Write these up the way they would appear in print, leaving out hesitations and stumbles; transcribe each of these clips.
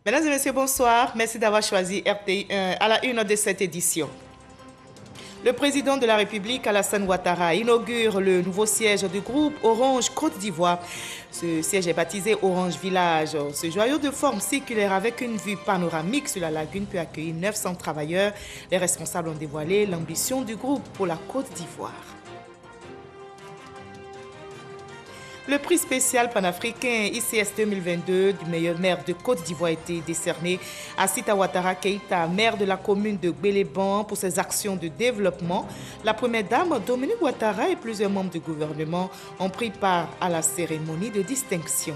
Mesdames et messieurs, bonsoir. Merci d'avoir choisi RTI1 à la une de cette édition. Le président de la République, Alassane Ouattara, inaugure le nouveau siège du groupe Orange Côte d'Ivoire. Ce siège est baptisé Orange Village. Ce joyau de forme circulaire avec une vue panoramique sur la lagune peut accueillir 900 travailleurs. Les responsables ont dévoilé l'ambition du groupe pour la Côte d'Ivoire. Le prix spécial panafricain ICS 2022 du meilleur maire de Côte d'Ivoire a été décerné à Sita Ouattara Keïta, maire de la commune de Gbéléban, pour ses actions de développement. La première dame, Dominique Ouattara, et plusieurs membres du gouvernement ont pris part à la cérémonie de distinction.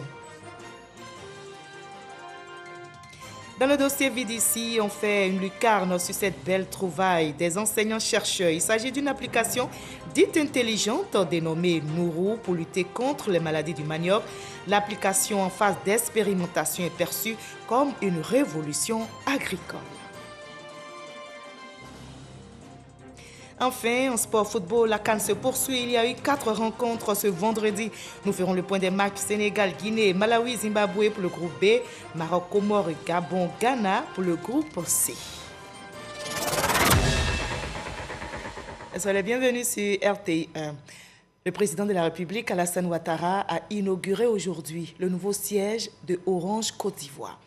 Dans le dossier VDC, on fait une lucarne sur cette belle trouvaille des enseignants-chercheurs. Il s'agit d'une application dite intelligente dénommée Nourou pour lutter contre les maladies du manioc. L'application en phase d'expérimentation est perçue comme une révolution agricole. Enfin, en sport football, la CAN se poursuit. Il y a eu 4 rencontres ce vendredi. Nous ferons le point des matchs Sénégal, Guinée, Malawi, Zimbabwe pour le groupe B, Maroc, Comores, Gabon, Ghana pour le groupe C. Soyez les bienvenus sur RTI1. Le président de la République, Alassane Ouattara, a inauguré aujourd'hui le nouveau siège de Orange Côte d'Ivoire.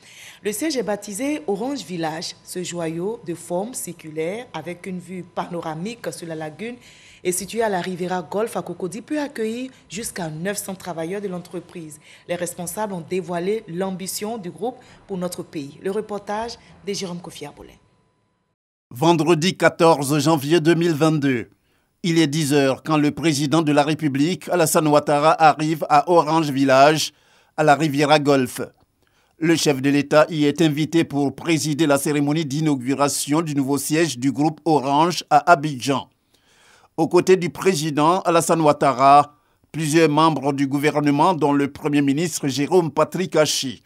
Le siège est baptisé Orange Village. Ce joyau de forme circulaire avec une vue panoramique sur la lagune est situé à la Riviera Golf à Cocody peut accueillir jusqu'à 900 travailleurs de l'entreprise. Les responsables ont dévoilé l'ambition du groupe pour notre pays. Le reportage de Jérôme Kofi Arbolin. Vendredi 14 janvier 2022. Il est 10 h quand le président de la République, Alassane Ouattara, arrive à Orange Village, à la Riviera Golf. Le chef de l'État y est invité pour présider la cérémonie d'inauguration du nouveau siège du groupe Orange à Abidjan. Aux côtés du président Alassane Ouattara, plusieurs membres du gouvernement, dont le Premier ministre Jérôme Patrick Hachi.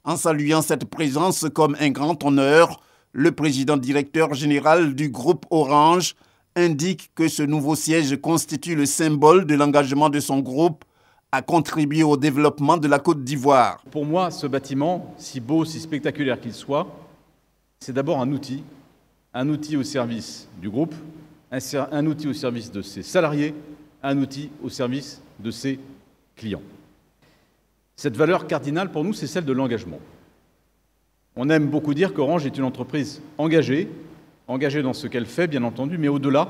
En saluant cette présence comme un grand honneur, le président directeur général du groupe Orange indique que ce nouveau siège constitue le symbole de l'engagement de son groupe à contribuer au développement de la Côte d'Ivoire. Pour moi, ce bâtiment, si beau, si spectaculaire qu'il soit, c'est d'abord un outil au service du groupe, un outil au service de ses salariés, un outil au service de ses clients. Cette valeur cardinale pour nous, c'est celle de l'engagement. On aime beaucoup dire qu'Orange est une entreprise engagée dans ce qu'elle fait, bien entendu, mais au-delà,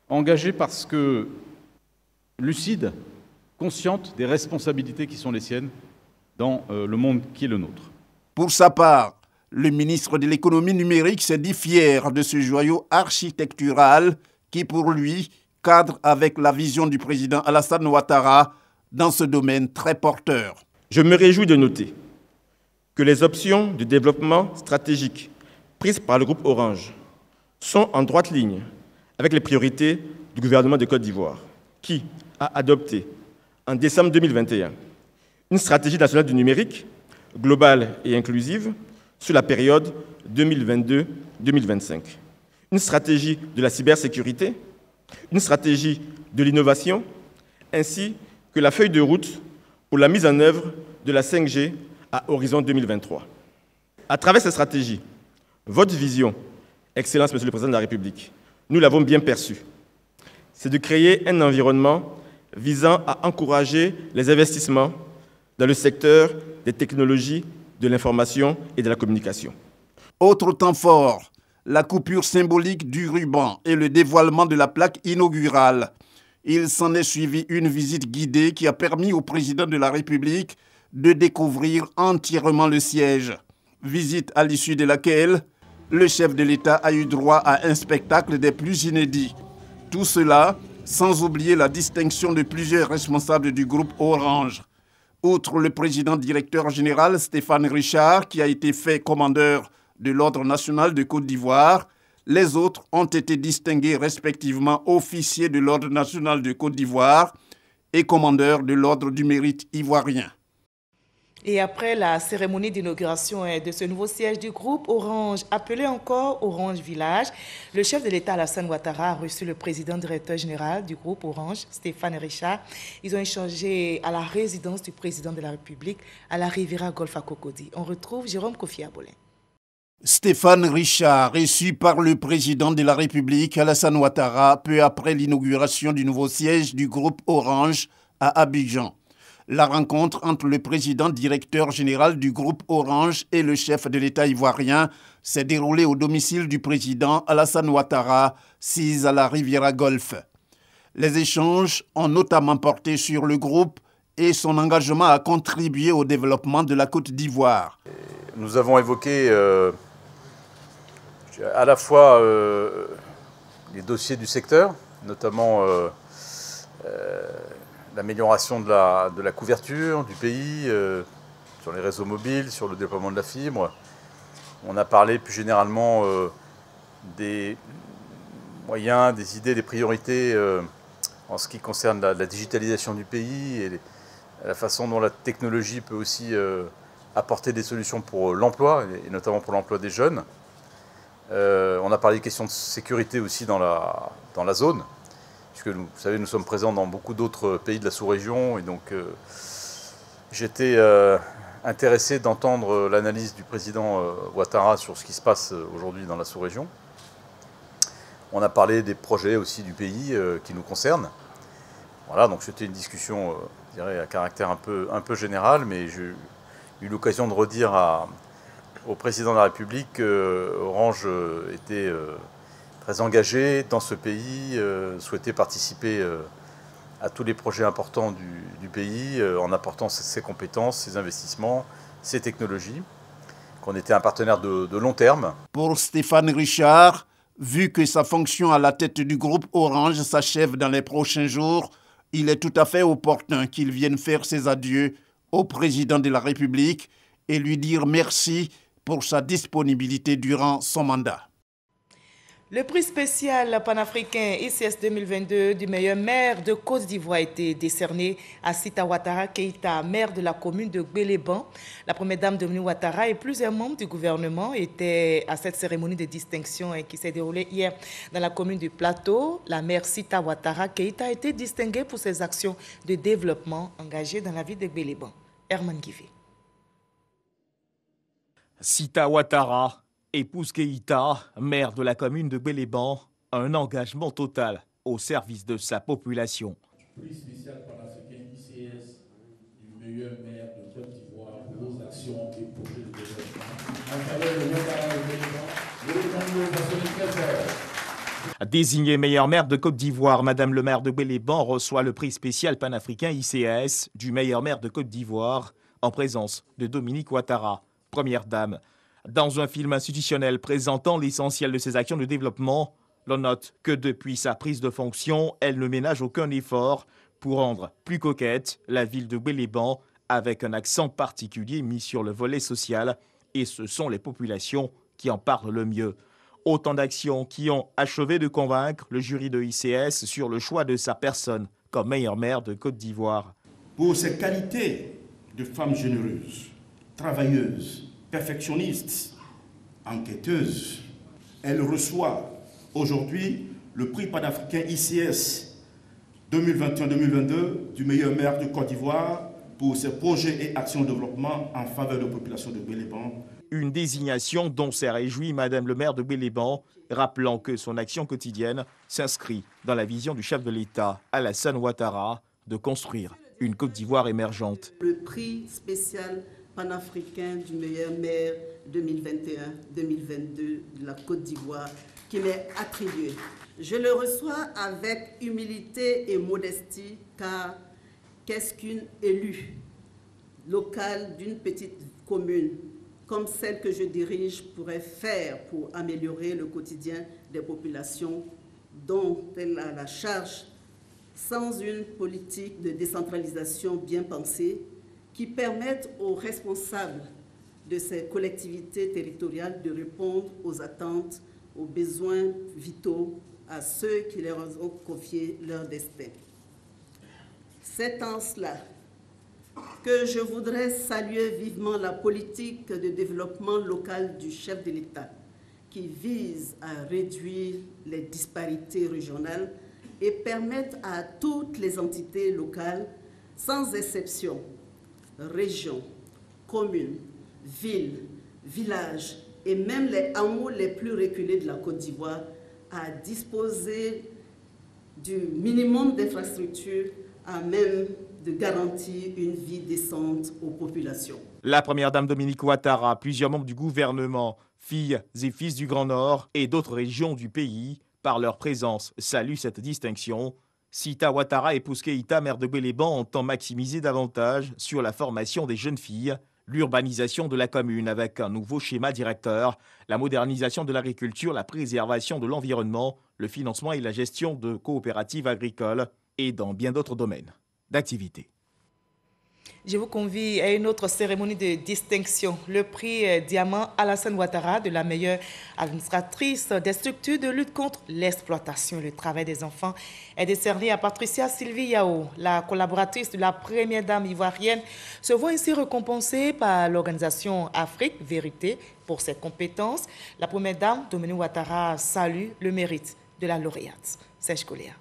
engagée parce que lucide, consciente des responsabilités qui sont les siennes dans le monde qui est le nôtre. Pour sa part, le ministre de l'économie numérique s'est dit fier de ce joyau architectural qui, pour lui, cadre avec la vision du président Alassane Ouattara dans ce domaine très porteur. Je me réjouis de noter que les options de développement stratégique prises par le groupe Orange sont en droite ligne avec les priorités du gouvernement de Côte d'Ivoire, qui a adopté en décembre 2021 une stratégie nationale du numérique globale et inclusive sur la période 2022-2025, une stratégie de la cybersécurité, une stratégie de l'innovation, ainsi que la feuille de route pour la mise en œuvre de la 5G à horizon 2023. À travers cette stratégie, votre vision, Excellence, Monsieur le Président de la République, nous l'avons bien perçue, c'est de créer un environnement visant à encourager les investissements dans le secteur des technologies de l'information et de la communication. Autre temps fort, la coupure symbolique du ruban et le dévoilement de la plaque inaugurale. Il s'en est suivi une visite guidée qui a permis au président de la République de découvrir entièrement le siège. Visite à l'issue de laquelle le chef de l'État a eu droit à un spectacle des plus inédits. Tout cela sans oublier la distinction de plusieurs responsables du groupe Orange. Outre le président directeur général Stéphane Richard, qui a été fait commandeur de l'Ordre national de Côte d'Ivoire, les autres ont été distingués respectivement officiers de l'Ordre national de Côte d'Ivoire et commandeur de l'Ordre du mérite ivoirien. Et après la cérémonie d'inauguration de ce nouveau siège du groupe Orange, appelé encore Orange Village, le chef de l'État Alassane Ouattara a reçu le président directeur général du groupe Orange, Stéphane Richard. Ils ont échangé à la résidence du président de la République à la Riviera Golf à Cocody. On retrouve Jérôme Kofi Abolin. Stéphane Richard, reçu par le président de la République Alassane Ouattara peu après l'inauguration du nouveau siège du groupe Orange à Abidjan. La rencontre entre le président directeur général du groupe Orange et le chef de l'État ivoirien s'est déroulée au domicile du président Alassane Ouattara, 6 à la Riviera Golf. Les échanges ont notamment porté sur le groupe et son engagement à contribuer au développement de la Côte d'Ivoire. Nous avons évoqué à la fois les dossiers du secteur, notamment l'amélioration de la couverture du pays, sur les réseaux mobiles, sur le déploiement de la fibre. On a parlé plus généralement des moyens, des idées, des priorités en ce qui concerne la digitalisation du pays et la façon dont la technologie peut aussi apporter des solutions pour l'emploi, et notamment pour l'emploi des jeunes. On a parlé des questions de sécurité aussi dans la zone, puisque vous savez, nous sommes présents dans beaucoup d'autres pays de la sous-région, et donc j'étais intéressé d'entendre l'analyse du président Ouattara sur ce qui se passe aujourd'hui dans la sous-région. On a parlé des projets aussi du pays qui nous concernent. Voilà, donc c'était une discussion, je dirais, à caractère un peu général, mais j'ai eu l'occasion de redire au président de la République qu'Orange était très engagé dans ce pays, souhaitait participer à tous les projets importants du pays en apportant ses compétences, ses investissements, ses technologies, qu'on était un partenaire de long terme. Pour Stéphane Richard, vu que sa fonction à la tête du groupe Orange s'achève dans les prochains jours, il est tout à fait opportun qu'il vienne faire ses adieux au président de la République et lui dire merci pour sa disponibilité durant son mandat. Le prix spécial panafricain ICS 2022 du meilleur maire de Côte d'Ivoire a été décerné à Sita Ouattara Keïta, maire de la commune de Gbéléban. La première dame Dominique Ouattara et plusieurs membres du gouvernement étaient à cette cérémonie de distinction qui s'est déroulée hier dans la commune du Plateau. La maire Sita Ouattara Keïta a été distinguée pour ses actions de développement engagées dans la ville de Gbéléban. Herman Guivé. Sita Ouattara, épouse Keïta, maire de la commune de Gbéléban, un engagement total au service de sa population. Prix spécial panafricain ICS du meilleur maire de Côte d'Ivoire pour vos actions et projets de développement. En faveur de Ouattara et Gbéléban, Désignée meilleure maire de Côte d'Ivoire, Madame le maire de Gbéléban reçoit le prix spécial panafricain ICS du meilleur maire de Côte d'Ivoire en présence de Dominique Ouattara, première dame. Dans un film institutionnel présentant l'essentiel de ses actions de développement, l'on note que depuis sa prise de fonction, elle ne ménage aucun effort pour rendre plus coquette la ville de Gbéléban avec un accent particulier mis sur le volet social, et ce sont les populations qui en parlent le mieux. Autant d'actions qui ont achevé de convaincre le jury de ICS sur le choix de sa personne comme meilleure maire de Côte d'Ivoire. Pour ses qualités de femme généreuse, travailleuse, perfectionniste, enquêteuse, elle reçoit aujourd'hui le prix panafricain ICS 2021-2022 du meilleur maire de Côte d'Ivoire pour ses projets et actions de développement en faveur de la population de Gbéléban. Une désignation dont s'est réjouie Madame le maire de Gbéléban, rappelant que son action quotidienne s'inscrit dans la vision du chef de l'État, Alassane Ouattara, de construire une Côte d'Ivoire émergente. Le prix spécial panafricain du meilleur maire 2021-2022 de la Côte d'Ivoire qui m'est attribué. Je le reçois avec humilité et modestie, car qu'est-ce qu'une élue locale d'une petite commune comme celle que je dirige pourrait faire pour améliorer le quotidien des populations dont elle a la charge, sans une politique de décentralisation bien pensée qui permette aux responsables de ces collectivités territoriales de répondre aux attentes, aux besoins vitaux à ceux qui leur ont confié leur destin. C'est en cela que je voudrais saluer vivement la politique de développement local du chef de l'État qui vise à réduire les disparités régionales et permettre à toutes les entités locales, sans exception, régions, communes, villes, villages et même les hameaux les plus reculés de la Côte d'Ivoire à disposer du minimum d'infrastructures à même de garantir une vie décente aux populations. La première dame Dominique Ouattara, plusieurs membres du gouvernement, filles et fils du Grand Nord et d'autres régions du pays, par leur présence, saluent cette distinction. Sita Ouattara, épouse Keïta, maire de Béléban, entend maximiser davantage sur la formation des jeunes filles, l'urbanisation de la commune avec un nouveau schéma directeur, la modernisation de l'agriculture, la préservation de l'environnement, le financement et la gestion de coopératives agricoles et dans bien d'autres domaines d'activité. Je vous convie à une autre cérémonie de distinction, le prix Diamant Alassane Ouattara de la meilleure administratrice des structures de lutte contre l'exploitation et le travail des enfants est décerné à Patricia Sylvie Yao. La collaboratrice de la première dame ivoirienne se voit ainsi récompensée par l'organisation Afrique Vérité pour ses compétences. La première dame, Dominique Ouattara, salue le mérite de la lauréate. Serge Coléa.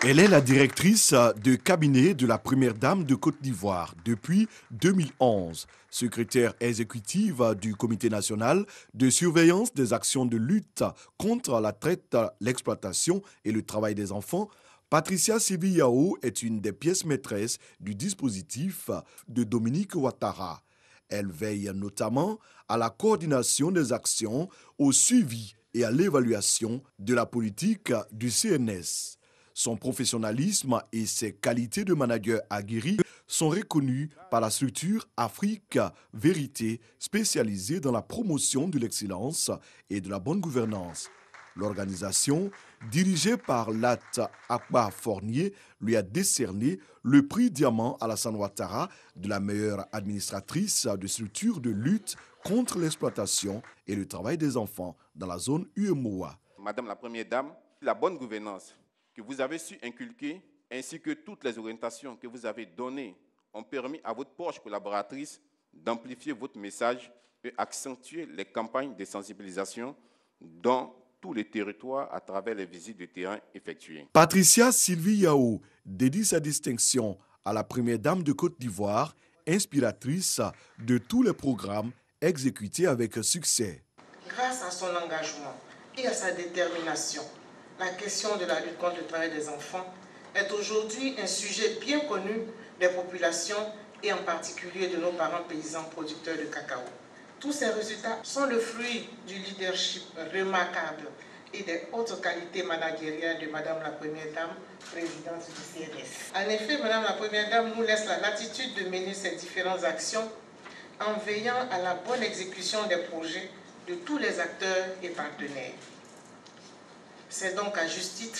Elle est la directrice de cabinet de la première dame de Côte d'Ivoire depuis 2011, secrétaire exécutive du Comité national de surveillance des actions de lutte contre la traite, l'exploitation et le travail des enfants. Patricia Sylvie Yao est une des pièces maîtresses du dispositif de Dominique Ouattara. Elle veille notamment à la coordination des actions, au suivi et à l'évaluation de la politique du CNS. Son professionnalisme et ses qualités de manager aguerri sont reconnus par la structure Afrique Vérité, spécialisée dans la promotion de l'excellence et de la bonne gouvernance. L'organisation, dirigée par Lat Akbar Fournier, lui a décerné le prix Diamant Alassane Ouattara de la meilleure administratrice de structure de lutte contre l'exploitation et le travail des enfants dans la zone UEMOA. Madame la Première Dame, la bonne gouvernance que vous avez su inculquer, ainsi que toutes les orientations que vous avez données, ont permis à votre proche collaboratrice d'amplifier votre message et accentuer les campagnes de sensibilisation dans tous les territoires à travers les visites de terrain effectuées. Patricia Sylvie Yao dédie sa distinction à la première dame de Côte d'Ivoire, inspiratrice de tous les programmes exécutés avec succès. Grâce à son engagement et à sa détermination, la question de la lutte contre le travail des enfants est aujourd'hui un sujet bien connu des populations et en particulier de nos parents paysans producteurs de cacao. Tous ces résultats sont le fruit du leadership remarquable et des hautes qualités managériales de Madame la Première Dame, présidente du CNS. En effet, Madame la Première Dame nous laisse la latitude de mener ces différentes actions en veillant à la bonne exécution des projets de tous les acteurs et partenaires. C'est donc à juste titre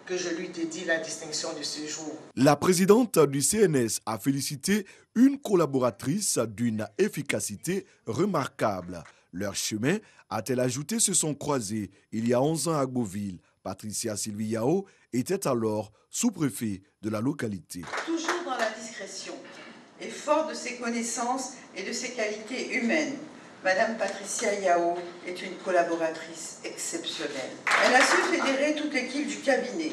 que je lui dédie la distinction de ce jour. La présidente du CNS a félicité une collaboratrice d'une efficacité remarquable. Leur chemin, a-t-elle ajouté, se sont croisés il y a 11 ans à Beauville. Patricia Sylvie Yao était alors sous-préfet de la localité. Toujours dans la discrétion et fort de ses connaissances et de ses qualités humaines, Madame Patricia Yao est une collaboratrice exceptionnelle. Elle a su fédérer toute l'équipe du cabinet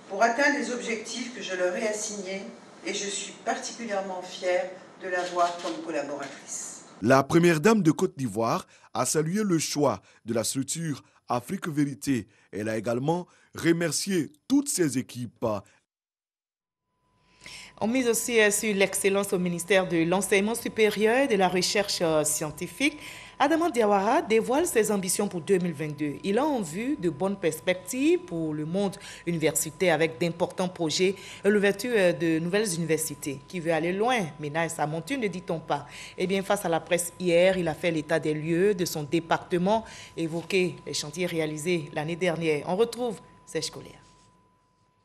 pour atteindre les objectifs que je leur ai assignés et je suis particulièrement fière de l'avoir comme collaboratrice. La première dame de Côte d'Ivoire a salué le choix de la structure Afrique Vérité. Elle a également remercié toutes ses équipes. On mise aussi sur l'excellence au ministère de l'Enseignement supérieur et de la Recherche scientifique. Adama Diawara dévoile ses ambitions pour 2022. Il a en vue de bonnes perspectives pour le monde universitaire avec d'importants projets et l'ouverture de nouvelles universités. Qui veut aller loin, ménage sa monture, ne dit-on pas. Eh bien, face à la presse hier, il a fait l'état des lieux de son département, évoqué les chantiers réalisés l'année dernière. On retrouve Serge Coléa.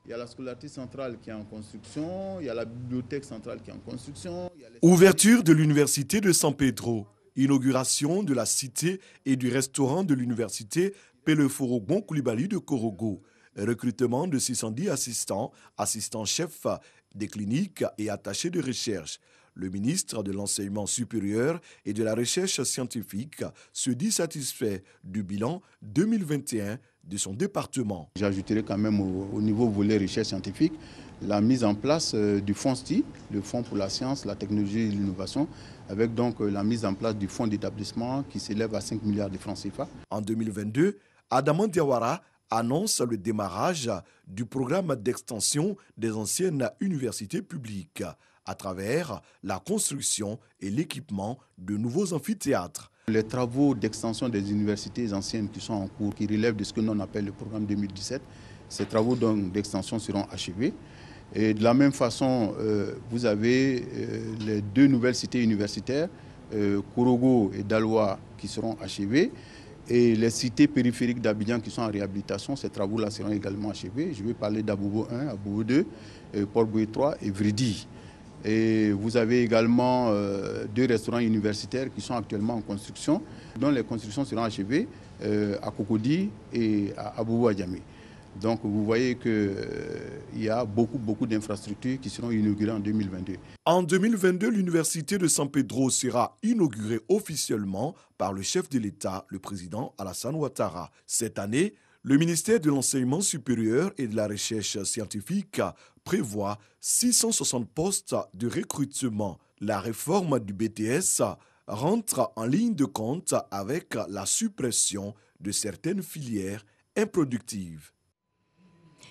Il y a la scolarité centrale qui est en construction, il y a la bibliothèque centrale qui est en construction. Ouverture de l'université de San Pedro, inauguration de la cité et du restaurant de l'université Peleforogbon Koulibaly de Korogo, recrutement de 610 assistants, assistants-chefs des cliniques et attachés de recherche. Le ministre de l'Enseignement supérieur et de la Recherche scientifique se dit satisfait du bilan 2021 de son département. J'ajouterai quand même au niveau volet recherche scientifique la mise en place du fonds STI, le Fonds pour la science, la technologie et l'innovation, avec donc la mise en place du fonds d'établissement qui s'élève à 5 milliards de francs CFA. En 2022, Adama Diawara annonce le démarrage du programme d'extension des anciennes universités publiques à travers la construction et l'équipement de nouveaux amphithéâtres. Les travaux d'extension des universités anciennes qui sont en cours, qui relèvent de ce que l'on appelle le programme 2017, ces travaux d'extension seront achevés. Et de la même façon, vous avez les deux nouvelles cités universitaires, Korogo et Daloa, qui seront achevées. Et les cités périphériques d'Abidjan qui sont en réhabilitation, ces travaux-là seront également achevés. Je vais parler d'Abobo 1, Abobo 2, Port-Boué 3 et Vridi. Et vous avez également deux restaurants universitaires qui sont actuellement en construction, dont les constructions seront achevées à Cocody et à Abobo Adjamé. Donc vous voyez qu'il y a beaucoup d'infrastructures qui seront inaugurées en 2022. En 2022, l'université de San Pedro sera inaugurée officiellement par le chef de l'État, le président Alassane Ouattara. Cette année, le ministère de l'Enseignement supérieur et de la Recherche scientifique prévoit 660 postes de recrutement. La réforme du BTS rentre en ligne de compte avec la suppression de certaines filières improductives.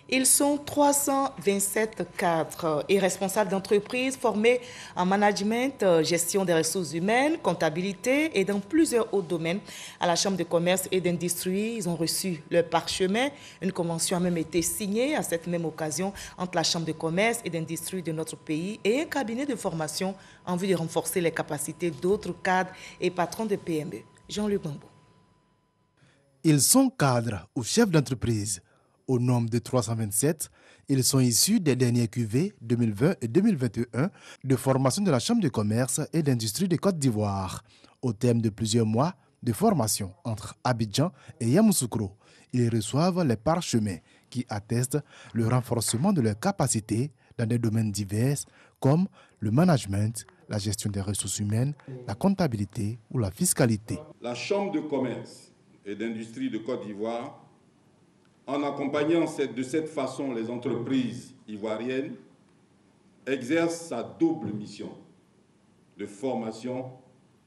Ils sont 327 cadres et responsables d'entreprises formés en management, gestion des ressources humaines, comptabilité et dans plusieurs autres domaines. À la Chambre de commerce et d'industrie, ils ont reçu leur parchemin. Une convention a même été signée à cette même occasion entre la Chambre de commerce et d'industrie de notre pays et un cabinet de formation en vue de renforcer les capacités d'autres cadres et patrons de PME. Jean-Luc Bambou. Ils sont cadres ou chefs d'entreprise. Au nombre de 327, ils sont issus des derniers QV 2020 et 2021 de formation de la Chambre de commerce et d'industrie de Côte d'Ivoire. Au terme de plusieurs mois de formation entre Abidjan et Yamoussoukro, ils reçoivent les parchemins qui attestent le renforcement de leurs capacités dans des domaines divers comme le management, la gestion des ressources humaines, la comptabilité ou la fiscalité. La Chambre de commerce et d'industrie de Côte d'Ivoire, en accompagnant de cette façon les entreprises ivoiriennes, exerce sa double mission de formation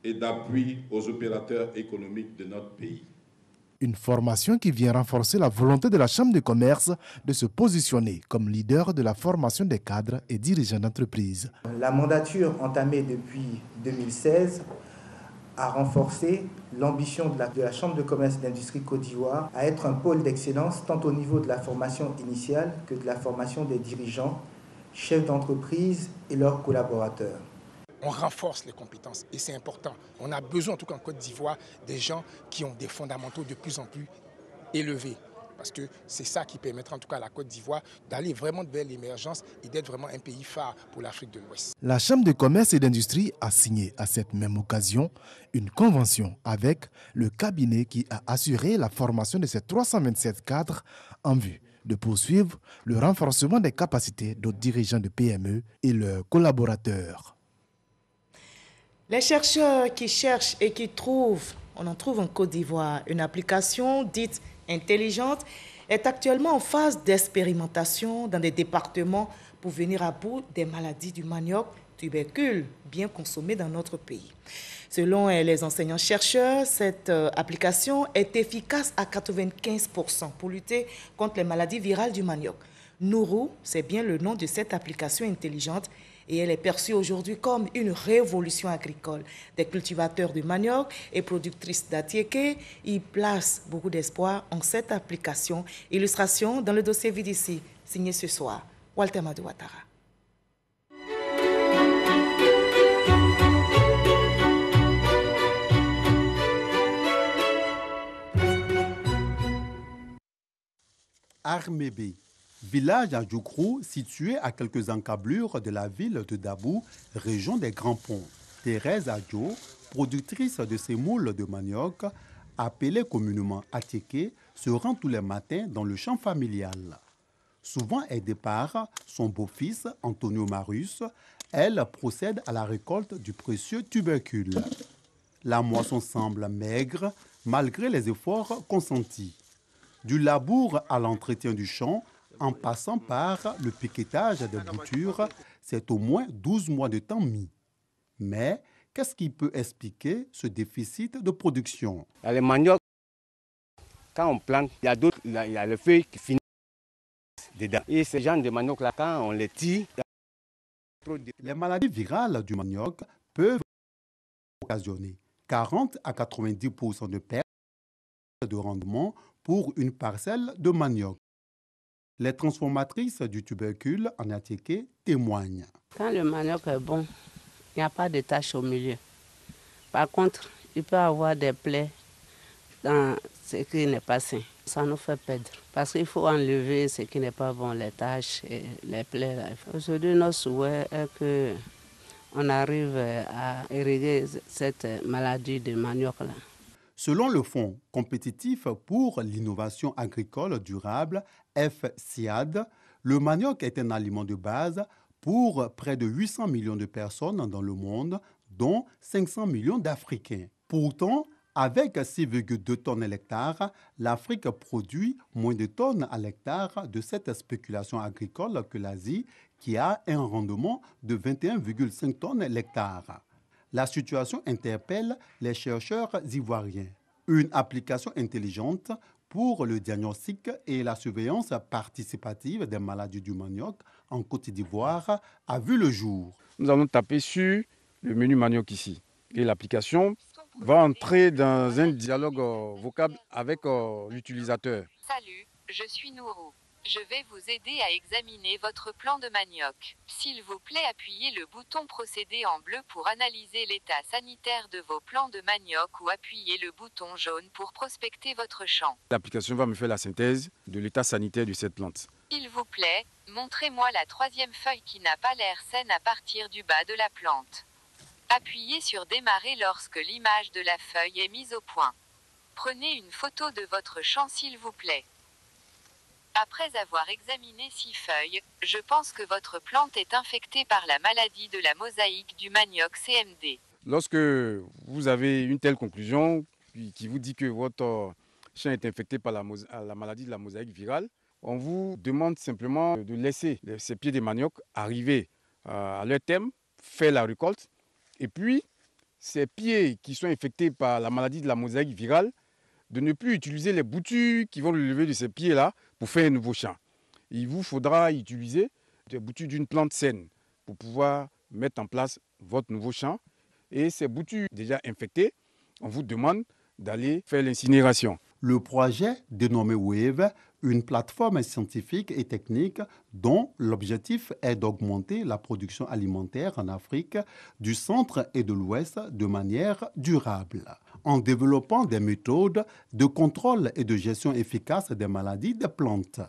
et d'appui aux opérateurs économiques de notre pays. Une formation qui vient renforcer la volonté de la Chambre de commerce de se positionner comme leader de la formation des cadres et dirigeants d'entreprise. La mandature entamée depuis 2016 a renforcé l'ambition de la Chambre de commerce et d'industrie Côte d'Ivoire à être un pôle d'excellence tant au niveau de la formation initiale que de la formation des dirigeants, chefs d'entreprise et leurs collaborateurs. On renforce les compétences et c'est important. On a besoin, en tout cas en Côte d'Ivoire, des gens qui ont des fondamentaux de plus en plus élevés. Parce que c'est ça qui permettra en tout cas à la Côte d'Ivoire d'aller vraiment vers l'émergence et d'être vraiment un pays phare pour l'Afrique de l'Ouest. La Chambre de commerce et d'industrie a signé à cette même occasion une convention avec le cabinet qui a assuré la formation de ces 327 cadres en vue de poursuivre le renforcement des capacités d'autres dirigeants de PME et leurs collaborateurs. Les chercheurs qui cherchent et qui trouvent, on en trouve en Côte d'Ivoire, une application dite intelligente est actuellement en phase d'expérimentation dans des départements pour venir à bout des maladies du manioc, tubercule, bien consommé dans notre pays. Selon les enseignants-chercheurs, cette application est efficace à 95% pour lutter contre les maladies virales du manioc. Nourou, c'est bien le nom de cette application intelligente et elle est perçue aujourd'hui comme une révolution agricole. Des cultivateurs de manioc et productrices d'atiéké y placent beaucoup d'espoir en cette application. Illustration dans le dossier VDC, signé ce soir, Walter Madou Ouattara. Armébé, village à Djoukrou situé à quelques encablures de la ville de Dabou, région des Grands Ponts. Thérèse Adjo, productrice de sémoules de manioc, appelée communément atiéké, se rend tous les matins dans le champ familial. Souvent aidée par son beau-fils, Antonio Marius, elle procède à la récolte du précieux tubercule. La moisson semble maigre malgré les efforts consentis. Du labour à l'entretien du champ, en passant par le piquetage des boutures, c'est au moins 12 mois de temps mis. Mais qu'est-ce qui peut expliquer ce déficit de production? Les maniocs, quand on plante, il y a le feuille qui finit dedans. Et ces gens de manioc-là, quand on les tire, les maladies virales du manioc peuvent occasionner 40 à 90% de perte de rendement pour une parcelle de manioc. Les transformatrices du tubercule en Atiké témoignent. Quand le manioc est bon, il n'y a pas de taches au milieu. Par contre, il peut y avoir des plaies dans ce qui n'est pas sain. Ça nous fait perdre. Parce qu'il faut enlever ce qui n'est pas bon, les taches et les plaies. Aujourd'hui, notre souhait est qu'on arrive à éradiquer cette maladie de manioc-là. Selon le Fonds compétitif pour l'innovation agricole durable, FCIAD, le manioc est un aliment de base pour près de 800 millions de personnes dans le monde, dont 500 millions d'Africains. Pourtant, avec 6,2 tonnes à l'hectare, l'Afrique produit moins de tonnes à l'hectare de cette spéculation agricole que l'Asie, qui a un rendement de 21,5 tonnes à l'hectare. La situation interpelle les chercheurs ivoiriens. Une application intelligente pour le diagnostic et la surveillance participative des maladies du manioc en Côte d'Ivoire a vu le jour. Nous allons taper sur le menu manioc ici. Et l'application va entrer dans un dialogue vocal avec l'utilisateur. Salut, je suis Nourou. Je vais vous aider à examiner votre plan de manioc. S'il vous plaît, appuyez le bouton procéder en bleu pour analyser l'état sanitaire de vos plants de manioc ou appuyez le bouton jaune pour prospecter votre champ. L'application va me faire la synthèse de l'état sanitaire de cette plante. S'il vous plaît, montrez-moi la troisième feuille qui n'a pas l'air saine à partir du bas de la plante. Appuyez sur démarrer lorsque l'image de la feuille est mise au point. Prenez une photo de votre champ s'il vous plaît. Après avoir examiné 6 feuilles, je pense que votre plante est infectée par la maladie de la mosaïque du manioc CMD. Lorsque vous avez une telle conclusion qui vous dit que votre champ est infecté par la maladie de la mosaïque virale, on vous demande simplement de laisser ces pieds de manioc arriver à leur terme, faire la récolte, et puis ces pieds qui sont infectés par la maladie de la mosaïque virale, de ne plus utiliser les boutures qui vont le lever de ces pieds-là pour faire un nouveau champ. Il vous faudra utiliser des boutures d'une plante saine pour pouvoir mettre en place votre nouveau champ. Et ces boutures déjà infectées, on vous demande d'aller faire l'incinération. Le projet dénommé WAVE, une plateforme scientifique et technique dont l'objectif est d'augmenter la production alimentaire en Afrique, du centre et de l'ouest de manière durable, en développant des méthodes de contrôle et de gestion efficace des maladies des plantes.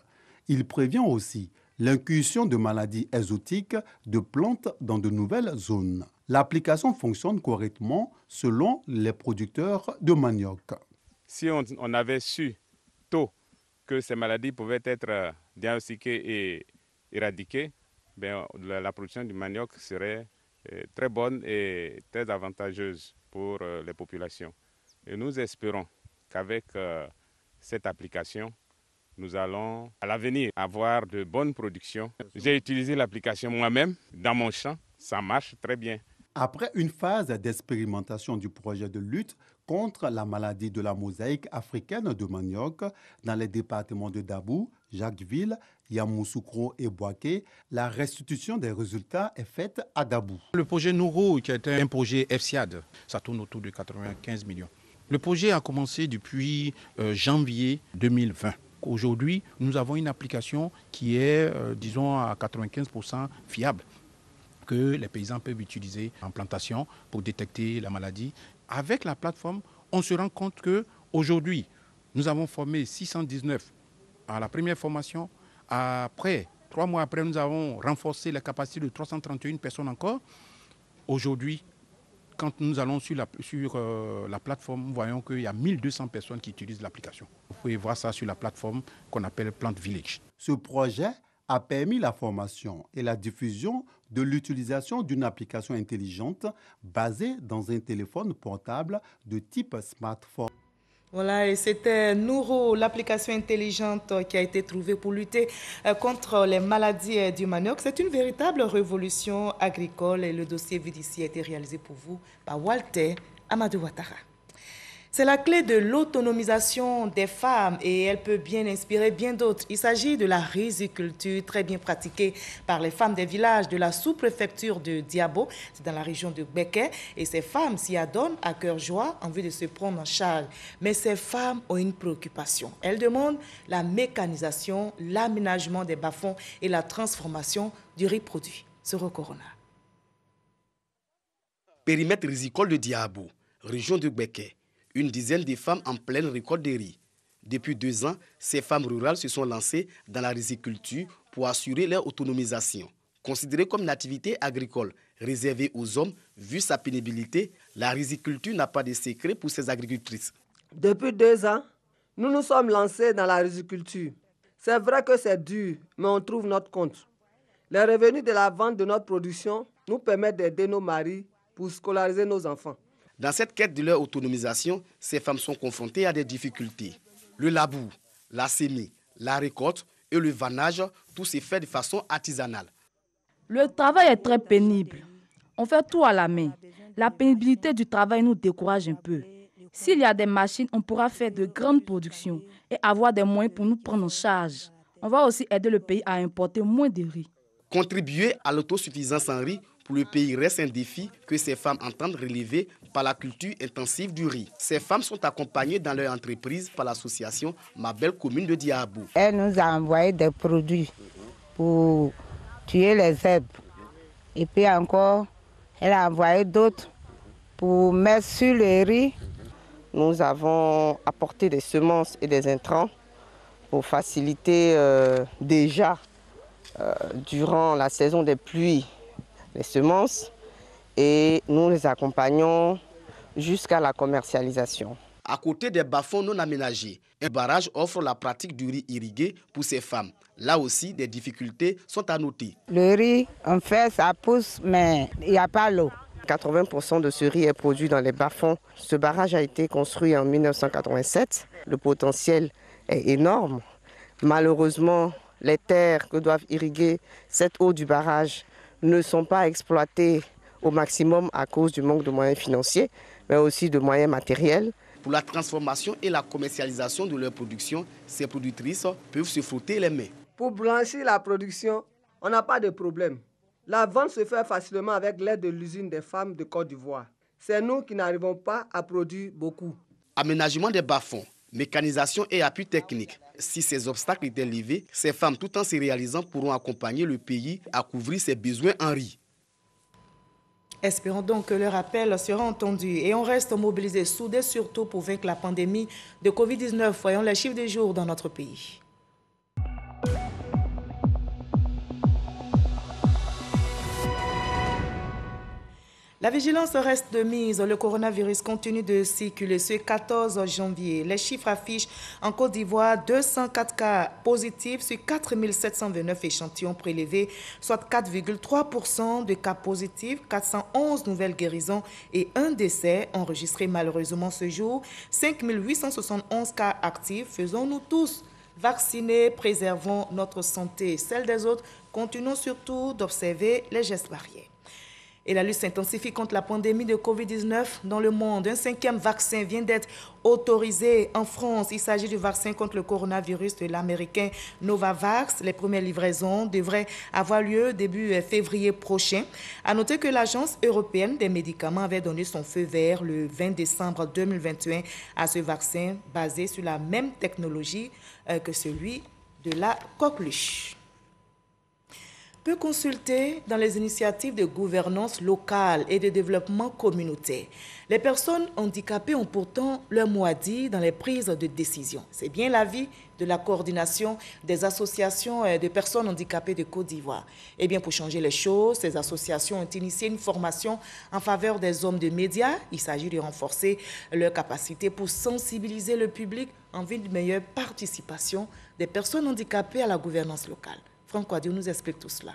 Il prévient aussi l'incursion de maladies exotiques de plantes dans de nouvelles zones. L'application fonctionne correctement selon les producteurs de manioc. Si on avait su tôt que ces maladies pouvaient être diagnostiquées et éradiquées, la production du manioc serait très bonne et très avantageuse pour les populations. Et nous espérons qu'avec cette application, nous allons à l'avenir avoir de bonnes productions. J'ai utilisé l'application moi-même dans mon champ, ça marche très bien. Après une phase d'expérimentation du projet de lutte contre la maladie de la mosaïque africaine de manioc dans les départements de Dabou, Jacquesville, Yamoussoukro et Boaké, la restitution des résultats est faite à Dabou. Le projet Nourou, qui est un projet FCIAD, ça tourne autour de 95 millions. Le projet a commencé depuis janvier 2020. Aujourd'hui, nous avons une application qui est, disons, à 95% fiable, que les paysans peuvent utiliser en plantation pour détecter la maladie. Avec la plateforme, on se rend compte qu'aujourd'hui, nous avons formé 619 à la première formation. Après, 3 mois après, nous avons renforcé la capacité de 331 personnes encore. Aujourd'hui, quand nous allons sur la plateforme, nous voyons qu'il y a 1200 personnes qui utilisent l'application. Vous pouvez voir ça sur la plateforme qu'on appelle Plant Village. Ce projet a permis la formation et la diffusion de l'utilisation d'une application intelligente basée dans un téléphone portable de type smartphone. Voilà, et c'était Nouro, l'application intelligente qui a été trouvée pour lutter contre les maladies du manioc. C'est une véritable révolution agricole et le dossier vu d'ici a été réalisé pour vous par Walter Amadou Ouattara. C'est la clé de l'autonomisation des femmes et elle peut bien inspirer bien d'autres. Il s'agit de la riziculture très bien pratiquée par les femmes des villages de la sous-préfecture de Diabo, c'est dans la région de Béké, et ces femmes s'y adonnent à cœur joie en vue de se prendre en charge. Mais ces femmes ont une préoccupation. Elles demandent la mécanisation, l'aménagement des bas-fonds et la transformation du riz produit. Soro Corona. Périmètre rizicole de Diabo, région de Béké. Une dizaine de femmes en pleine récolte de riz. Depuis 2 ans, ces femmes rurales se sont lancées dans la riziculture pour assurer leur autonomisation. Considérée comme une activité agricole réservée aux hommes, vu sa pénibilité, la riziculture n'a pas de secret pour ces agricultrices. Depuis 2 ans, nous nous sommes lancés dans la riziculture. C'est vrai que c'est dur, mais on trouve notre compte. Les revenus de la vente de notre production nous permettent d'aider nos maris pour scolariser nos enfants. Dans cette quête de leur autonomisation, ces femmes sont confrontées à des difficultés. Le labour, la semis, la récolte et le vannage, tout se fait de façon artisanale. Le travail est très pénible. On fait tout à la main. La pénibilité du travail nous décourage un peu. S'il y a des machines, on pourra faire de grandes productions et avoir des moyens pour nous prendre en charge. On va aussi aider le pays à importer moins de riz. Contribuer à l'autosuffisance en riz pour le pays reste un défi que ces femmes entendent relever par la culture intensive du riz. Ces femmes sont accompagnées dans leur entreprise par l'association Ma Belle Commune de Diabo. Elle nous a envoyé des produits pour tuer les herbes. Et puis encore, elle a envoyé d'autres pour mettre sur le riz. Nous avons apporté des semences et des intrants pour faciliter déjà durant la saison des pluies les semences et nous les accompagnons jusqu'à la commercialisation. À côté des bas-fonds non aménagés, un barrage offre la pratique du riz irrigué pour ces femmes. Là aussi, des difficultés sont à noter. Le riz, en fait, ça pousse, mais il n'y a pas l'eau. 80% de ce riz est produit dans les bas-fonds. Ce barrage a été construit en 1987. Le potentiel est énorme. Malheureusement, les terres que doivent irriguer cette eau du barrage ne sont pas exploitées au maximum à cause du manque de moyens financiers, mais aussi de moyens matériels. Pour la transformation et la commercialisation de leur production, ces productrices peuvent se frotter les mains. Pour blanchir la production, on n'a pas de problème. La vente se fait facilement avec l'aide de l'usine des femmes de Côte d'Ivoire. C'est nous qui n'arrivons pas à produire beaucoup. Aménagement des bas-fonds, mécanisation et appui technique. Si ces obstacles étaient levés, ces femmes, tout en se réalisant, pourront accompagner le pays à couvrir ses besoins en riz. Espérons donc que leur appel sera entendu et on reste mobilisés, soudés surtout pour vaincre la pandémie de Covid-19. Voyons les chiffres des jours dans notre pays. La vigilance reste de mise. Le coronavirus continue de circuler ce 14 janvier. Les chiffres affichent en Côte d'Ivoire 204 cas positifs sur 4729 échantillons prélevés, soit 4,3% de cas positifs, 411 nouvelles guérisons et un décès enregistré malheureusement ce jour. 5871 cas actifs. Faisons-nous tous vacciner, préservons notre santé et celle des autres. Continuons surtout d'observer les gestes barrières. Et la lutte s'intensifie contre la pandémie de Covid-19 dans le monde. Un 5e vaccin vient d'être autorisé en France. Il s'agit du vaccin contre le coronavirus de l'américain Novavax. Les premières livraisons devraient avoir lieu début février prochain. À noter que l'Agence européenne des médicaments avait donné son feu vert le 20 décembre 2021 à ce vaccin basé sur la même technologie que celui de la coqueluche. Peut consulter dans les initiatives de gouvernance locale et de développement communautaire. Les personnes handicapées ont pourtant leur mot à dire dans les prises de décision. C'est bien l'avis de la coordination des associations de personnes handicapées de Côte d'Ivoire. Eh bien, pour changer les choses, ces associations ont initié une formation en faveur des hommes de médias. Il s'agit de renforcer leur capacité pour sensibiliser le public en vue d'une meilleure participation des personnes handicapées à la gouvernance locale. Franck Kouadio nous explique tout cela.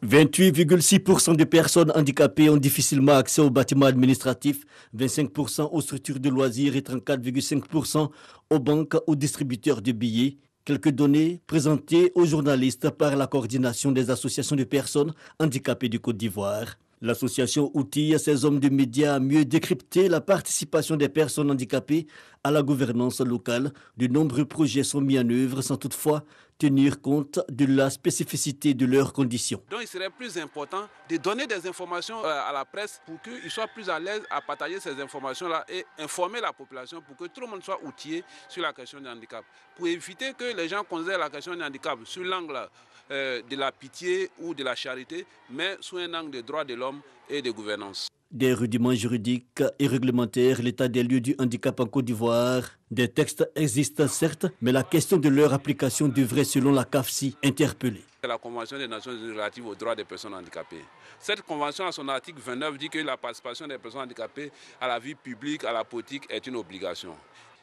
28,6% de personnes handicapées ont difficilement accès aux bâtiments administratifs, 25% aux structures de loisirs et 34,5% aux banques ou distributeurs de billets. Quelques données présentées aux journalistes par la coordination des associations de personnes handicapées du Côte d'Ivoire. L'association outille ces hommes de médias à mieux décrypter la participation des personnes handicapées à la gouvernance locale. De nombreux projets sont mis en œuvre sans toutefois tenir compte de la spécificité de leurs conditions. Donc il serait plus important de donner des informations à la presse pour qu'ils soient plus à l'aise à partager ces informations-là et informer la population pour que tout le monde soit outillé sur la question du handicap. Pour éviter que les gens considèrent la question du handicap sur l'angle de la pitié ou de la charité, mais sous un angle de droits de l'homme et de gouvernance. Des rudiments juridiques et réglementaires, l'état des lieux du handicap en Côte d'Ivoire. Des textes existent certes, mais la question de leur application devrait, selon la CAFSI, interpeller. C'est la Convention des Nations Unies relative aux droits des personnes handicapées. Cette convention, à son article 29, dit que la participation des personnes handicapées à la vie publique, à la politique, est une obligation.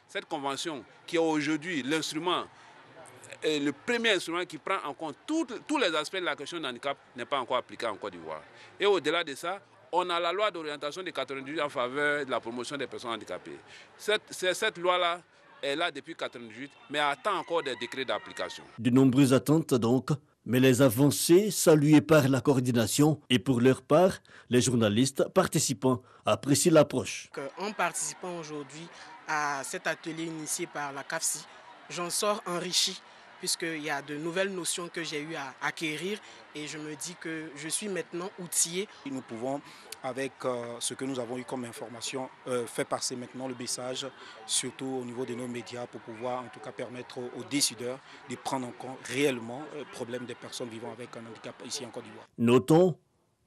Cette convention, qui est aujourd'hui l'instrument, le premier instrument qui prend en compte tous les aspects de la question du handicap, n'est pas encore appliqué en Côte d'Ivoire. Et au-delà de ça, on a la loi d'orientation de 98 en faveur de la promotion des personnes handicapées. Cette loi-là est là depuis 98, mais attend encore des décrets d'application. De nombreuses attentes donc, mais les avancées saluées par la coordination et pour leur part, les journalistes participants apprécient l'approche. En participant aujourd'hui à cet atelier initié par la CAFSI, j'en sors enrichi, puisqu'il y a de nouvelles notions que j'ai eu à acquérir et je me dis que je suis maintenant outillé. Nous pouvons, avec ce que nous avons eu comme information, faire passer maintenant le message, surtout au niveau de nos médias, pour pouvoir en tout cas permettre aux décideurs de prendre en compte réellement le problème des personnes vivant avec un handicap ici en Côte d'Ivoire. Notons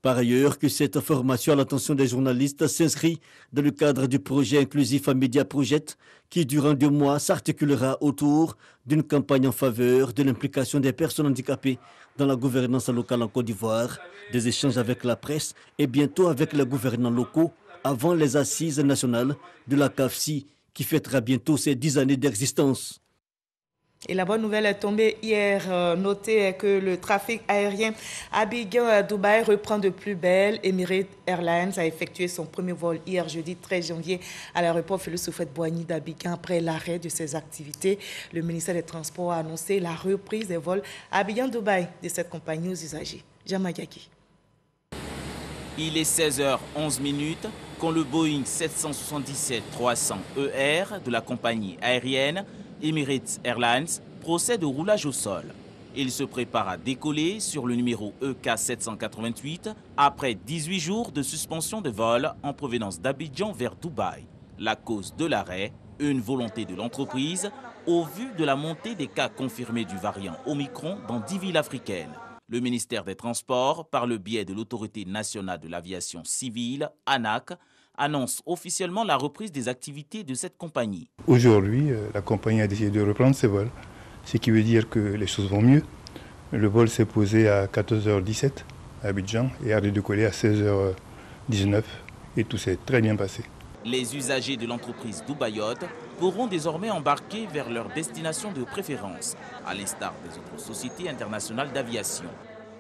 par ailleurs que cette formation à l'attention des journalistes s'inscrit dans le cadre du projet inclusif Media Project qui, durant 2 mois, s'articulera autour d'une campagne en faveur de l'implication des personnes handicapées dans la gouvernance locale en Côte d'Ivoire, des échanges avec la presse et bientôt avec les gouvernants locaux avant les assises nationales de la CAFSI qui fêtera bientôt ses 10 années d'existence. Et la bonne nouvelle est tombée hier. Notez que le trafic aérien Abidjan-Dubaï reprend de plus belle. Emirates Airlines a effectué son premier vol hier jeudi 13 janvier à l'aéroport Félix Houphouët-Boigny d'Abidjan après l'arrêt de ses activités. Le ministère des Transports a annoncé la reprise des vols Abidjan-Dubaï de cette compagnie aux usagers. Jamagaki. Il est 16h11 quand le Boeing 777-300ER de la compagnie aérienne Emirates Airlines procède au roulage au sol. Il se prépare à décoller sur le numéro EK788 après 18 jours de suspension de vol en provenance d'Abidjan vers Dubaï. La cause de l'arrêt, une volonté de l'entreprise au vu de la montée des cas confirmés du variant Omicron dans 10 villes africaines. Le ministère des Transports, par le biais de l'Autorité nationale de l'aviation civile, ANAC, annonce officiellement la reprise des activités de cette compagnie. Aujourd'hui, la compagnie a décidé de reprendre ses vols, ce qui veut dire que les choses vont mieux. Le vol s'est posé à 14h17 à Abidjan et a redécollé à 16h19 et tout s'est très bien passé. Les usagers de l'entreprise Dubaïote pourront désormais embarquer vers leur destination de préférence, à l'instar des autres sociétés internationales d'aviation.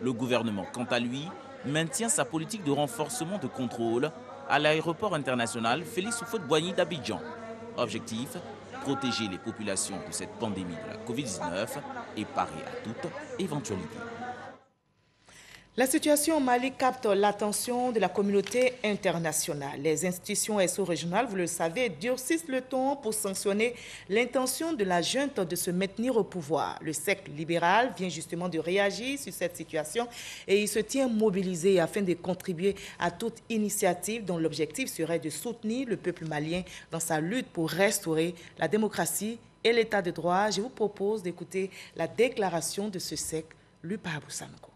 Le gouvernement, quant à lui, maintient sa politique de renforcement de contrôle à l'aéroport international Félix Houphouët-Boigny d'Abidjan. Objectif, protéger les populations de cette pandémie de la Covid-19 et parer à toute éventualité. La situation au Mali capte l'attention de la communauté internationale. Les institutions SO-régionales, vous le savez, durcissent le ton pour sanctionner l'intention de la junte de se maintenir au pouvoir. Le cercle libéral vient justement de réagir sur cette situation et il se tient mobilisé afin de contribuer à toute initiative dont l'objectif serait de soutenir le peuple malien dans sa lutte pour restaurer la démocratie et l'état de droit. Je vous propose d'écouter la déclaration de ce cercle lue par Boussanko.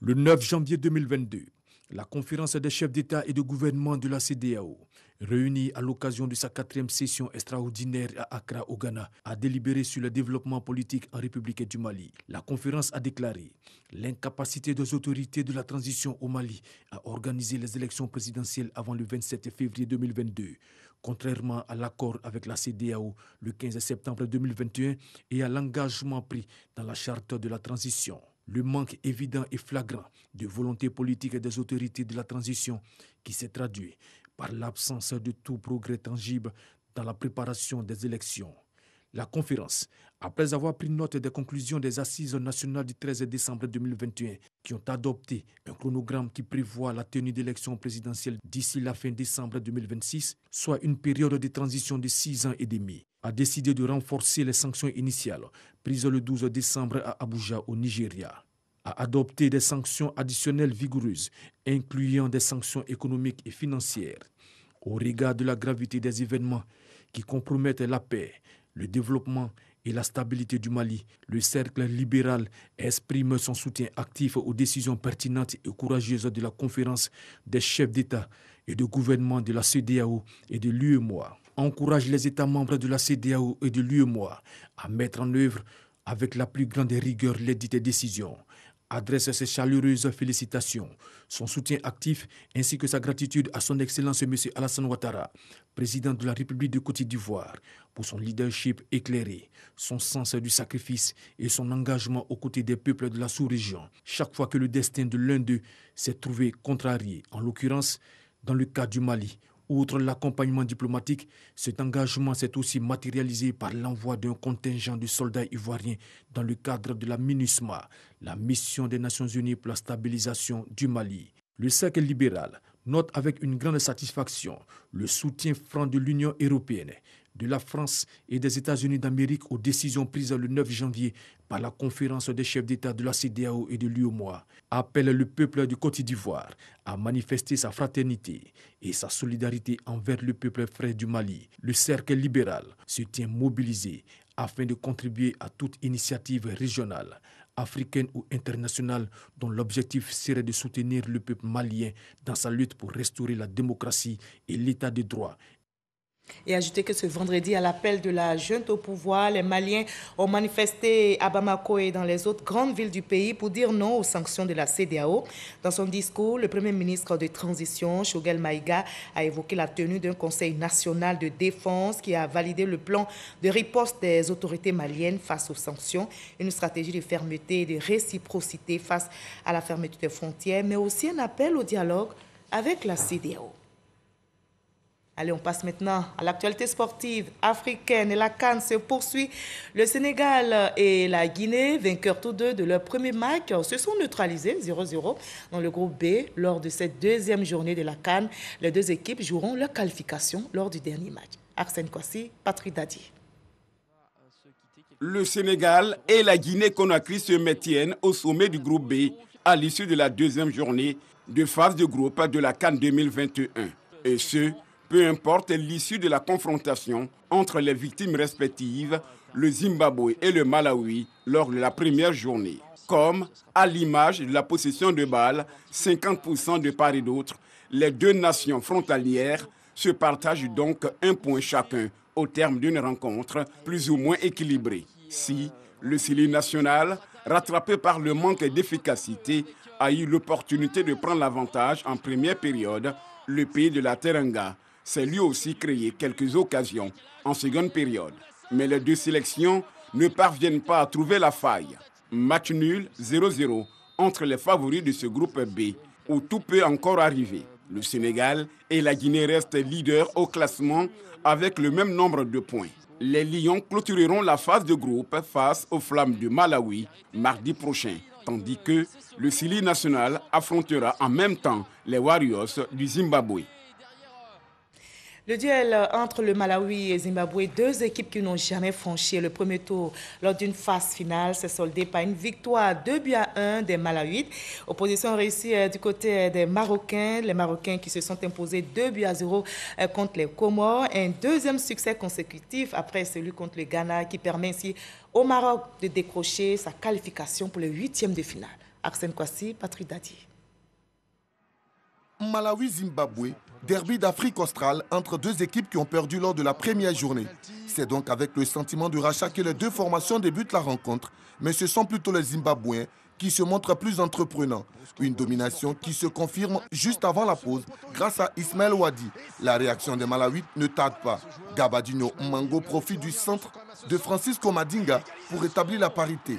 Le 9 janvier 2022, la conférence des chefs d'État et de gouvernement de la CEDEAO, réunie à l'occasion de sa 4e session extraordinaire à Accra, au Ghana, a délibéré sur le développement politique en République du Mali. La conférence a déclaré l'incapacité des autorités de la transition au Mali à organiser les élections présidentielles avant le 27 février 2022 contrairement à l'accord avec la CEDEAO le 15 septembre 2021 et à l'engagement pris dans la charte de la transition. Le manque évident et flagrant de volonté politique des autorités de la transition qui s'est traduit par l'absence de tout progrès tangible dans la préparation des élections. La conférence, après avoir pris note des conclusions des assises nationales du 13 décembre 2021, qui ont adopté un chronogramme qui prévoit la tenue d'élections présidentielles d'ici la fin décembre 2026, soit une période de transition de 6 ans et demi, a décidé de renforcer les sanctions initiales prises le 12 décembre à Abuja au Nigeria, a adopté des sanctions additionnelles vigoureuses, incluant des sanctions économiques et financières, au regard de la gravité des événements qui compromettent la paix, le développement et la stabilité du Mali. Le cercle libéral exprime son soutien actif aux décisions pertinentes et courageuses de la conférence des chefs d'État et de gouvernement de la CEDEAO et de l'UEMOA. Encourage les États membres de la CEDEAO et de l'UEMOA à mettre en œuvre avec la plus grande rigueur les dites décisions. Adresse ses chaleureuses félicitations, son soutien actif ainsi que sa gratitude à son Excellence M. Alassane Ouattara, président de la République de Côte d'Ivoire, pour son leadership éclairé, son sens du sacrifice et son engagement aux côtés des peuples de la sous-région, chaque fois que le destin de l'un d'eux s'est trouvé contrarié, en l'occurrence dans le cas du Mali. Outre l'accompagnement diplomatique, cet engagement s'est aussi matérialisé par l'envoi d'un contingent de soldats ivoiriens dans le cadre de la MINUSMA, la mission des Nations Unies pour la stabilisation du Mali. Le cercle libéral note avec une grande satisfaction le soutien franc de l'Union européenne, de la France et des États-Unis d'Amérique aux décisions prises le 9 janvier par la conférence des chefs d'État de la CEDEAO et de l'UEMOA, appelle le peuple de Côte d'Ivoire à manifester sa fraternité et sa solidarité envers le peuple frère du Mali. Le cercle libéral se tient mobilisé afin de contribuer à toute initiative régionale, africaine ou internationale dont l'objectif serait de soutenir le peuple malien dans sa lutte pour restaurer la démocratie et l'état de droit. Et ajouter que ce vendredi, à l'appel de la junte au pouvoir, les Maliens ont manifesté à Bamako et dans les autres grandes villes du pays pour dire non aux sanctions de la CEDEAO. Dans son discours, le Premier ministre de Transition, Choguel Maïga, a évoqué la tenue d'un Conseil national de défense qui a validé le plan de riposte des autorités maliennes face aux sanctions, une stratégie de fermeté et de réciprocité face à la fermeture des frontières, mais aussi un appel au dialogue avec la CEDEAO. Allez, on passe maintenant à l'actualité sportive africaine. Et la CAN se poursuit. Le Sénégal et la Guinée, vainqueurs tous deux de leur premier match, se sont neutralisés 0-0 dans le groupe B. Lors de cette deuxième journée de la CAN, les deux équipes joueront leur qualification lors du dernier match. Arsène Kwasi, Patrick Dadi. Le Sénégal et la Guinée-Conakry se maintiennent au sommet du groupe B à l'issue de la deuxième journée de phase de groupe de la CAN 2021. Et ce, peu importe l'issue de la confrontation entre les victimes respectives, le Zimbabwe et le Malawi, lors de la première journée. Comme, à l'image de la possession de balles, 50% de part et d'autre, les deux nations frontalières se partagent donc un point chacun au terme d'une rencontre plus ou moins équilibrée. Si le Sili national, rattrapé par le manque d'efficacité, a eu l'opportunité de prendre l'avantage en première période, le pays de la Teranga s'est lui aussi créé quelques occasions en seconde période. Mais les deux sélections ne parviennent pas à trouver la faille. Match nul 0-0 entre les favoris de ce groupe B, où tout peut encore arriver. Le Sénégal et la Guinée restent leaders au classement avec le même nombre de points. Les Lions clôtureront la phase de groupe face aux Flammes du Malawi mardi prochain, tandis que le Sili national affrontera en même temps les Warriors du Zimbabwe. Le duel entre le Malawi et Zimbabwe, deux équipes qui n'ont jamais franchi le premier tour lors d'une phase finale, s'est soldé par une victoire 2-1 des Malawites. Opposition réussie du côté des Marocains, les Marocains qui se sont imposés 2-0 contre les Comores. Un deuxième succès consécutif après celui contre le Ghana qui permet ainsi au Maroc de décrocher sa qualification pour le 8e de finale. Arsène Kwasi, Patrick Dadi. Malawi-Zimbabwe, derby d'Afrique australe entre deux équipes qui ont perdu lors de la première journée. C'est donc avec le sentiment de rachat que les deux formations débutent la rencontre, mais ce sont plutôt les Zimbabwéens qui se montre plus entreprenant. Une domination qui se confirme juste avant la pause grâce à Ismaël Wadi. La réaction des Malawites ne tarde pas. Gabadinho Mango profite du centre de Francisco Madinga pour établir la parité.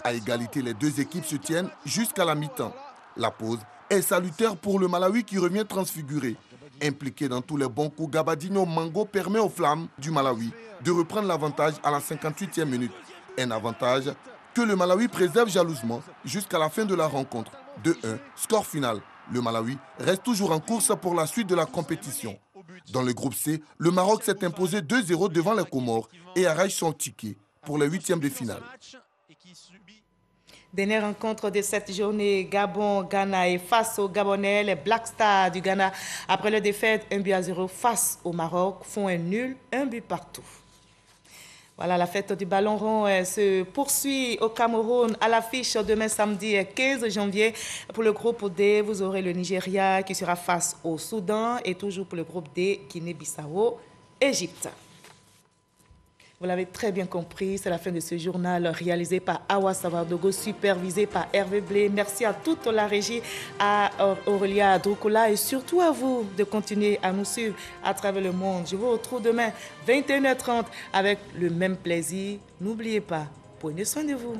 À égalité, les deux équipes se tiennent jusqu'à la mi-temps. La pause est salutaire pour le Malawi qui revient transfiguré. Impliqué dans tous les bons coups, Gabadinho Mango permet aux Flammes du Malawi de reprendre l'avantage à la 58e minute. Un avantage que le Malawi préserve jalousement jusqu'à la fin de la rencontre. 2-1, score final. Le Malawi reste toujours en course pour la suite de la compétition. Dans le groupe C, le Maroc s'est imposé 2-0 devant les Comores et arrache son ticket pour les 8e de finale. Dernière rencontre de cette journée, Gabon-Ghana et face aux Gabonais, les Black Stars du Ghana, après leur défaite 1-0 face au Maroc, font un nul, 1 but partout. Voilà, la fête du ballon rond se poursuit au Cameroun à l'affiche demain samedi 15 janvier. Pour le groupe D, vous aurez le Nigeria qui sera face au Soudan et toujours pour le groupe D, Guinée-Bissau, Égypte. Vous l'avez très bien compris, c'est la fin de ce journal réalisé par Awa Savardogo, supervisé par Hervé Blé. Merci à toute la régie, à Aurélia Droukoula et surtout à vous de continuer à nous suivre à travers le monde. Je vous retrouve demain 21h30 avec le même plaisir. N'oubliez pas, prenez soin de vous.